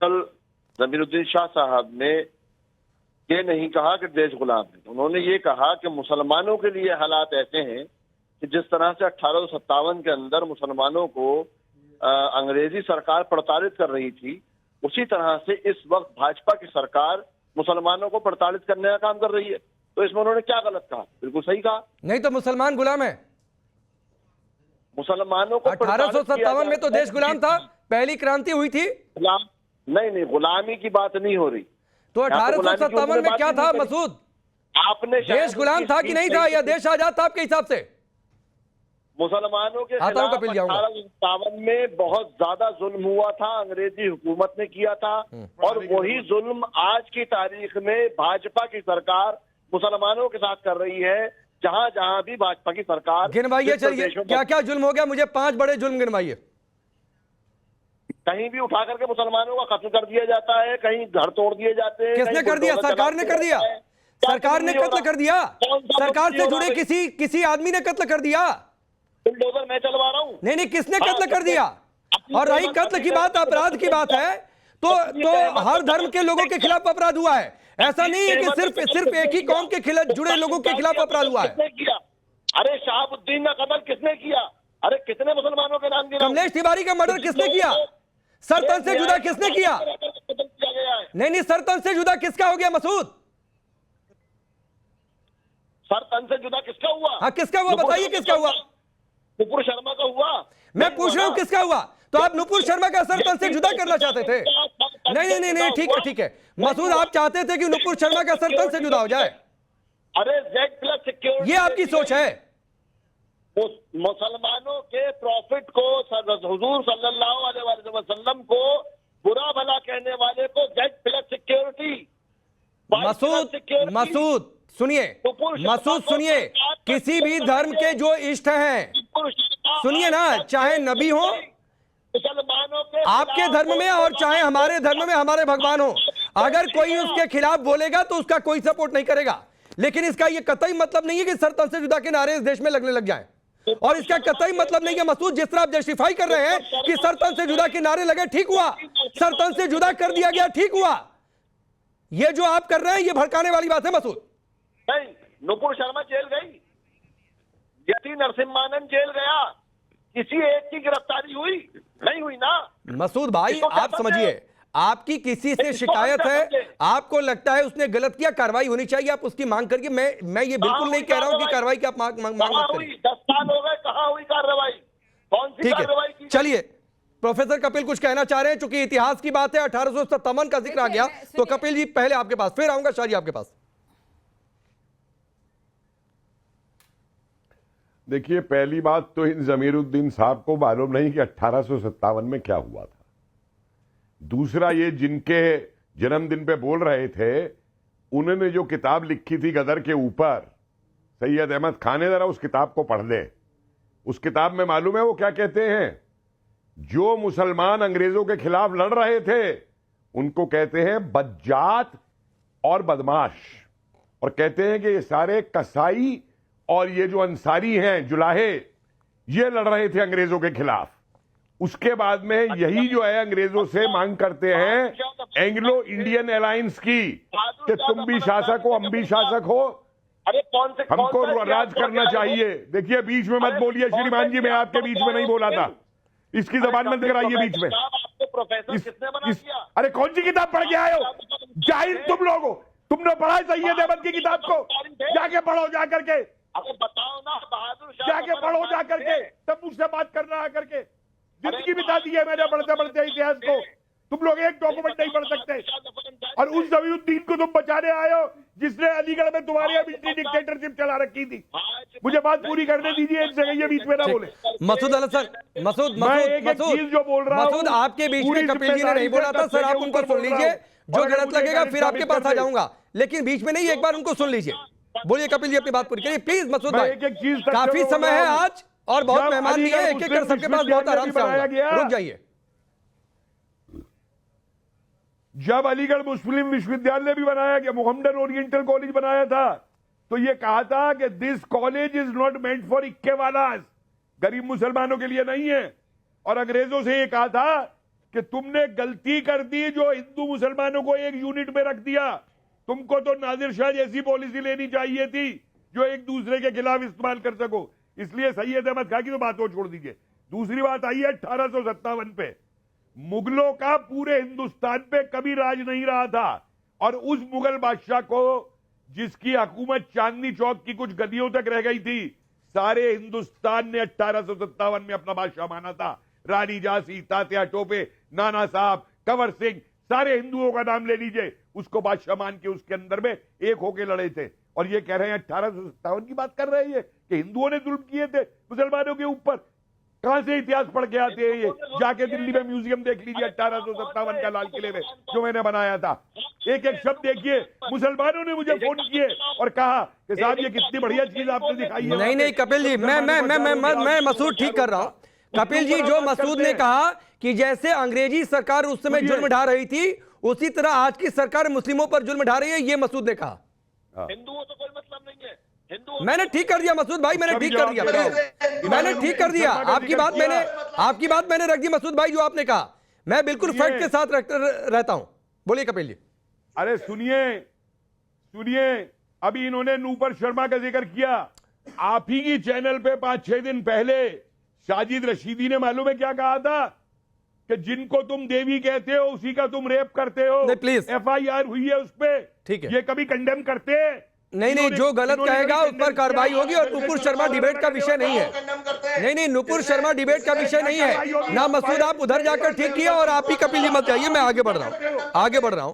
कल जमीरुद्दीन शाह साहब ने ये नहीं कहा कि देश गुलाम है, उन्होंने ये कहा कि मुसलमानों के लिए हालात ऐसे हैं कि जिस तरह से 1857 के अंदर मुसलमानों को अंग्रेजी सरकार प्रताड़ित कर रही थी, उसी तरह से इस वक्त भाजपा की सरकार मुसलमानों को प्रताड़ित करने का काम कर रही है। तो इसमें उन्होंने क्या गलत कहा? बिल्कुल सही कहा। नहीं तो मुसलमान गुलाम है। मुसलमानों को 1857 में तो देश गुलाम था, पहली क्रांति हुई थी। नहीं, गुलामी की बात नहीं हो रही। तो 1857 में क्या था मसूद? आपने देश गुलाम था कि नहीं था, या देश आजाद था आपके हिसाब से? मुसलमानों के खिलाफ 1857 में बहुत ज्यादा जुल्म हुआ था, अंग्रेजी हुकूमत ने किया था, और वही जुल्म आज की तारीख में भाजपा की सरकार मुसलमानों के साथ कर रही है। जहां जहां भी भाजपा की सरकार, गिनवाइए, चलिए क्या क्या जुल्म हो गया, मुझे 5 बड़े जुल्म गिनवाइए। कहीं भी उठा करके मुसलमानों का कत्ल कर दिया जाता है, कहीं घर तोड़ दिए जाते हैं। किसने कर दिया? सरकार ने कर दिया। सरकार ने कत्ल कर दिया। सरकार से जुड़े किसी आदमी ने कत्ल कर दिया। बुलडोजर मैं चलवा रहा हूं। नहीं, किसने कत्ल कर दिया? और रही कत्ल की बात, अपराध की बात है, तो हर धर्म के लोगों के खिलाफ अपराध हुआ है। ऐसा नहीं है कि सिर्फ एक ही कौम के खिलाफ जुड़े लोगों के खिलाफ अपराध हुआ है। अरे शहाबुद्दीन का कत्ल किसने किया? अरे कितने मुसलमानों के नाम? कमलेश तिवारी का मर्डर किसने किया? सर तन से जुदा किसने किया? नहीं, सर तन से जुदा किसका हो गया मसूद? सर तन से जुदा किसका हुआ? हाँ, किसका हुआ? बताइए किसका हुआ? नुपुर शर्मा का हुआ। मैं पूछ रहा हूं किसका हुआ? तो आप नुपुर शर्मा का सर तन से जुदा करना चाहते थे? नहीं, ठीक है मसूद, आप चाहते थे कि नुपुर शर्मा का सर तन से जुदा हो जाए। अरे Z+ सिक्योरिटी, ये आपकी सोच है। मुसलमानों के प्रॉफिट को, हुजूर सल्लल्लाहु अलैहि वसल्लम को बुरा भला कहने वाले को Z+ सिक्योरिटी। मसूद सुनिए, किसी भी धर्म के जो इष्ट हैं, सुनिए ना, चाहे नबी हो मुसलमानों के आपके धर्म में और चाहे हमारे धर्म में हमारे भगवान हो, अगर कोई उसके खिलाफ बोलेगा तो उसका कोई सपोर्ट नहीं करेगा। लेकिन इसका यह कतई मतलब नहीं है कि सर तन से जुदा के नारे इस देश में लगने लग जाएं। और इसका कतई मतलब नहीं है मसूद, जिस तरह आप जस्टिफाई कर रहे हैं कि सर तन से जुदा के नारे लगे, ठीक हुआ, सर तन से जुदा कर दिया गया, ठीक हुआ। ये जो आप कर रहे हैं ये भड़काने वाली बात है मसूद। नहीं, नुपुर शर्मा जेल गई, यति नरसिम्हानंद जेल गया, किसी एक की गिरफ्तारी हुई? नहीं हुई ना। मसूद भाई आप समझिए, आपकी किसी से शिकायत है, आपको लगता है उसने गलत किया, कार्रवाई होनी चाहिए, आप उसकी मांग करिए। मैं ये बिल्कुल नहीं कह रहा हूं कि कार्रवाई की आप मांग मत करिए। 10 साल हो गए, कहां हुई कार्रवाई? कौन सी कार्रवाई की? चलिए, प्रोफेसर कपिल कुछ कहना चाह रहे हैं, चूंकि इतिहास की बात है, 1857 का जिक्र आ गया, तो कपिल जी पहले आपके पास, फिर आऊंगा शाह जी आपके पास। देखिए, पहली बात तो इन जमीरुद्दीन साहब को मालूम नहीं कि 1857 में क्या हुआ था। दूसरा, ये जिनके जन्मदिन पे बोल रहे थे, उन्होंने जो किताब लिखी थी गदर के ऊपर, सैयद अहमद खान ने, जरा उस किताब को पढ़ लें। उस किताब में मालूम है वो क्या कहते हैं? जो मुसलमान अंग्रेजों के खिलाफ लड़ रहे थे उनको कहते हैं बज्जात और बदमाश, और कहते हैं कि ये सारे कसाई और ये जो अंसारी हैं, जुलाहे, ये लड़ रहे थे अंग्रेजों के खिलाफ। उसके बाद में यही जो है अंग्रेजों से मांग करते हैं एंग्लो इंडियन अलायंस की, कि तुम भी शासक हो, हम भी शासक हो, अरे कौन से हमको राज करना चाहिए। देखिए, बीच में मत बोलिए श्रीमान जी, मैं आपके बीच में नहीं बोला था, इसकी जबान मत कराइए बीच में। अरे कौन सी किताब पढ़ के आए हो? जाहिल तुम लोग हो, तुमने पढ़ा है सैयद अहमद की किताब को? जाके पढ़ो, जाकर के बताओ ना, बहादुर शाह जाके पढ़ो, जाकर के, तब मुझसे बात करना आकर के। जिंदगी बिता दी है मैंने बढ़ते बढ़ते इतिहास को, तुम लोग एक डॉक्यूमेंट नहीं पढ़ सकते। और उस जमीरुद्दीन को तुम बचाने आए हो जिसने अलीगढ़ में तुम्हारी मिलिट्री डिक्टेटरशिप चला रखी थी। मुझे बात पूरी करने दीजिए, एक जगह ये बीच में ना बोले। मसूद जो बोल रहा हूं, मसूद आपके बीच में कपिल जी ने नहीं बोला था सर, आप उनको सुन लीजिए, जो गलत लगेगा फिर आपके पास आ जाऊंगा, लेकिन बीच में नहीं, एक बार उनको सुन लीजिए। बोलिए कपिल जी, अपनी बात पूरी करिए प्लीज। मसूद भाई, काफी समय है आज और बहुत मेहमान भी है, एक एक कर सबके पास बहुत आराम से आऊंगा, रुक जाइए। जब अलीगढ़ मुस्लिम विश्वविद्यालय भी बनाया गया, मोहम्मदन ओरिएंटल कॉलेज बनाया था, तो यह कहा था कि this college is not meant for इक्केवालास, गरीब मुसलमानों के लिए नहीं है। और अंग्रेजों से यह कहा था कि तुमने गलती कर दी जो हिंदू मुसलमानों को एक यूनिट में रख दिया। तुमको तो नादिर शाह जैसी पॉलिसी लेनी चाहिए थी जो एक दूसरे के खिलाफ इस्तेमाल कर सको। इसलिए सैयद अहमद खां की तो बात और छोड़ दीजिए। दूसरी बात आई है 1857 पे। मुगलों का पूरे हिंदुस्तान पे कभी राज नहीं रहा था, और उस मुगल बादशाह को जिसकी हुकूमत चांदनी चौक की कुछ गलियों तक रह गई थी, सारे हिंदुस्तान ने 1857 में अपना बादशाह माना था। रानी झांसी, तात्या टोपे, नाना साहब, कंवर सिंह, सारे हिंदुओं का नाम ले लीजिए, उसको बादशाह मान के उसके अंदर में एक होके लड़े थे। और ये कह रहे हैं 1857 की बात कर रहे हैं कि हिंदुओं ने जुल्म किए थे मुसलमानों के ऊपर। कहां से इतिहास पढ़ के आते हैं ये? जाके दिल्ली में म्यूजियम देख लीजिए 1857 का लाल किले में जो मैंने बनाया था। एक एक शब्द देखिए। मुसलमानों ने मुझे फोन किए और कहा कि साहब ये कितनी बढ़िया चीज आपने दिखाई है। नहीं कपिल जी, मैं मसूद ठीक कर रहा हूं। कपिल जी, जो मसूद ने कहा कि जैसे अंग्रेजी सरकार उस समय जुल्म ढा रही थी, उसी तरह आज की सरकार मुस्लिमों पर जुल्म ढा रही है, ये मसूद ने कहा। हिंदुओं से कोई मतलब नहीं है। मैंने ठीक कर दिया मसूद भाई, मैंने ठीक कर दिया, मैंने ठीक कर दिया। आपकी बात मैंने रख दी मसूद भाई, जो आपने कहा मैं बिल्कुल फैक्ट के साथ रहता हूं। बोलिए कपिल जी। अरे सुनिए, अभी इन्होंने नूपुर शर्मा का जिक्र किया। आप ही की चैनल पे 5-6 दिन पहले साजिद रशीदी ने मालूम है क्या कहा था कि जिनको तुम देवी कहते हो उसी का तुम रेप करते हो। नहीं प्लीज, FIR हुई है उस पे। ठीक है, ये कभी कंडेम करते हैं? नहीं, जो गलत कहेगा उस पर कार्रवाई होगी। और नुपुर शर्मा डिबेट का विषय नहीं है। नहीं, नुपुर शर्मा डिबेट का विषय नहीं है ना। मसूद आप उधर जाकर ठीक किया, और आप ही कपिल जी मत जाइए, मैं आगे बढ़ रहा हूं।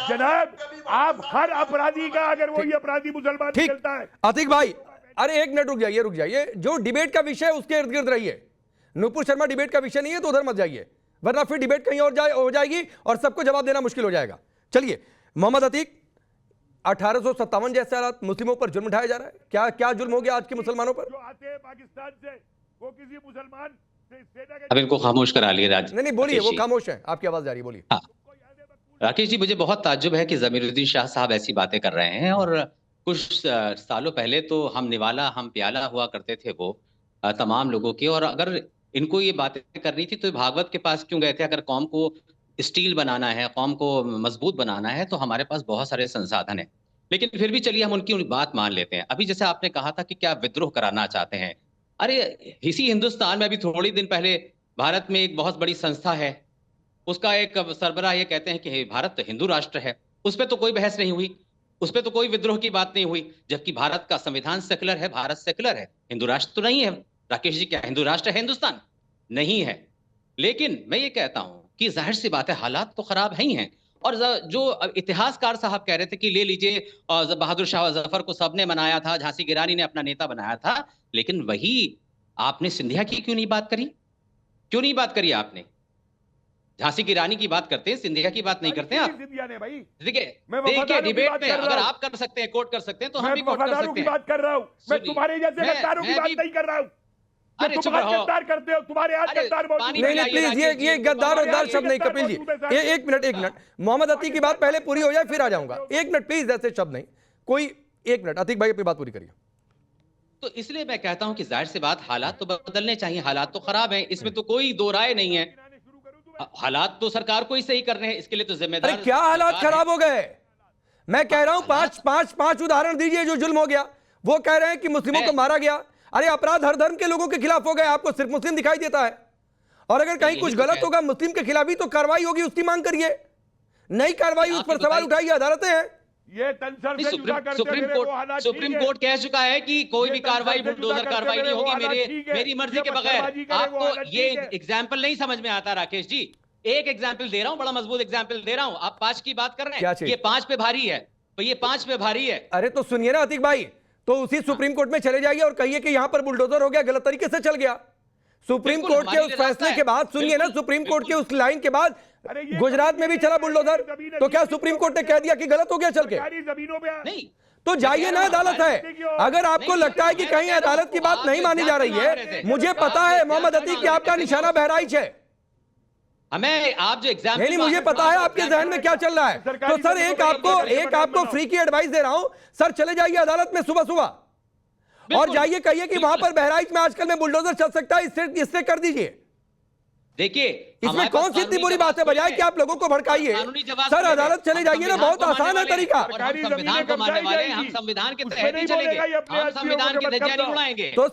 जनाब, आप हर अपराधी का, अगर वो ये अपराधी मुसलमान निकलता है। अतीक भाई, अरे एक मिनट रुक जाइए। जो डिबेट का विषय है उसके इर्द गिर्द रहिए। नुपुर शर्मा डिबेट का विषय नहीं है तो उधर मत जाइए, वरना फिर डिबेट कहीं और हो जाएगी और सबको जवाब देना मुश्किल हो जाएगा। चलिए मोहम्मद अतीक, 1857 जैसे हालात, मुस्लिमों पर जुल्म ढाया जा रहा है। क्या जुल्म हो गया आज के मुसलमानों पर? जो आते हैं पाकिस्तान से, वो किसी मुसलमान से अब इनको खामोश करा लिए राज। नहीं बोलिए, वो खामोश है, आपकी आवाज जा रही है, बोलिए। हाँ राकेश जी, मुझे बहुत ताज्जुब है कि ज़मीरुद्दीन शाह साहब ऐसी बातें कर रहे हैं। और कुछ सालों पहले तो हम निवाला हम प्याला हुआ करते थे वो तमाम लोगों के। और अगर इनको ये बातें करनी थी तो भागवत के पास क्यों गए थे? अगर कौम को स्टील बनाना है, कौम को मजबूत बनाना है, तो हमारे पास बहुत सारे संसाधन हैं। लेकिन फिर भी चलिए हम उनकी बात मान लेते हैं। अभी जैसे आपने कहा था कि क्या विद्रोह कराना चाहते हैं, अरे इसी हिंदुस्तान में अभी थोड़ी दिन पहले भारत में एक बहुत बड़ी संस्था है, उसका एक सरबराह ये कहते हैं कि भारत हिंदू राष्ट्र है। उस पर तो कोई बहस नहीं हुई, उस पर तो कोई विद्रोह की बात नहीं हुई, जबकि भारत का संविधान सेकुलर है, भारत सेकुलर है, हिंदू राष्ट्र तो नहीं है। राकेश जी, क्या हिंदू राष्ट्र है हिंदुस्तान? नहीं है। लेकिन मैं ये कहता हूं कि जाहिर सी बात है हालात तो खराब ही हैं। और जो इतिहासकार साहब कह रहे थे कि ले लीजिए बहादुर शाह जफर को सबने मनाया था, झांसी की रानी ने अपना नेता बनाया था, लेकिन वही आपने सिंधिया की क्यों नहीं बात करी? क्यों नहीं बात करी आपने? झांसी की रानी की बात करते हैं, सिंधिया की बात नहीं करते हैं आप। देखिए डिबेट में अगर आप कर सकते हैं, कोट कर सकते हैं, तो हम भी कोट कर सकते हैं। बात कर रहा हूं मैं, तुम्हारे जैसे गद्दारों की बात नहीं कर रहा हूं। गद्दार करते हो, तुम्हारे यहाँ गद्दार नहीं प्लीज, ये गद्दार और शब्द नहीं। कपिल जी एक मिनट, मोहम्मद अतीक की बात पहले पूरी हो जाए फिर आ जाऊंगा। एक मिनट प्लीज, ऐसे शब्द नहीं कोई। एक मिनट अतीक भाई अपनी बात पूरी करिए। तो इसलिए मैं कहता हूं कि जाहिर सी बात हालात तो बदलने चाहिए। हालात तो खराब हैं, इसमें तो कोई दो राय नहीं है। हालात तो सरकार को ही सही करने हैं, इसके लिए तो जिम्मेदार। क्या हालात खराब हो गए? मैं कह रहा हूं पांच उदाहरण दीजिए जो जुल्म हो गया। वो कह रहे हैं कि मुस्लिमों को मारा गया। अरे अपराध हर धर्म के लोगों के खिलाफ हो गए, आपको सिर्फ मुस्लिम दिखाई देता है। और अगर कहीं कुछ गलत होगा मुस्लिम के खिलाफ ही तो कार्रवाई होगी, उसकी मांग करिए। नई कार्रवाई, उस पर सवाल उठाइए, अदालतें हैं। ये सुप्रीम कोर्ट कह चुका है कि कोई भी कार्रवाई बुलडोजर कार्रवाई नहीं होगी मेरी मर्जी के बगैर। आपको ये एग्जाम्पल नहीं समझ में आता राकेश जी? एक एग्जाम्पल दे रहा हूं, बड़ा मजबूत एग्जाम्पल दे रहा हूं। आप 5 की बात कर रहे हैं, ये 5 पे भारी है, तो ये 5 पे भारी है। अरे तो सुनिए ना अतीक भाई, तो उसी सुप्रीम कोर्ट में चले जाइए और कहिए कि यहां पर बुलडोजर हो गया, गलत तरीके से चल गया। सुप्रीम कोर्ट के उस फैसले के बाद, सुनिए ना, सुप्रीम कोर्ट के उस लाइन के बाद गुजरात में भी चला बुलडोजर, तो क्या सुप्रीम कोर्ट ने कह दिया कि गलत हो गया चल के? नहीं, तो जाइए ना, अदालत है। अगर आपको लगता है कि कहीं अदालत की बात नहीं मानी जा रही है, मुझे पता है मोहम्मद अतीक कि आपका निशाना बहराइच है। हमें आप जो एग्जाम्पल, नहीं मुझे पता है आपके जहन में क्या चल रहा है। तो सर एक आपको फ्री की एडवाइस दे रहा हूं, सर चले जाइए अदालत में सुबह सुबह और जाइए कहिए कि वहां पर बहराइच में आजकल में बुलडोजर चल सकता है, इससे कर दीजिए। देखिए इसमें हमारे कौन पास सी इतनी कानूनी बुरी बात है? जवाब बजाय है। कि आप लोगों को भड़काइए, कानूनी जवाब सर देंगे। अदालत चले हम जाइए ना, संविधान बहुत को मानने आसान है वाले हैं। तरीका। और हम सरकारी संविधान जमीनें को मानने कब्जाई वाले हैं, हम जाएंगी। संविधान के उसमें तहत ही नहीं चलेंगे। बोलेगा ये अपने हम आदमियों संविधान को के कि धज्जियां नहीं कब्जा। उड़ाएंगे। तो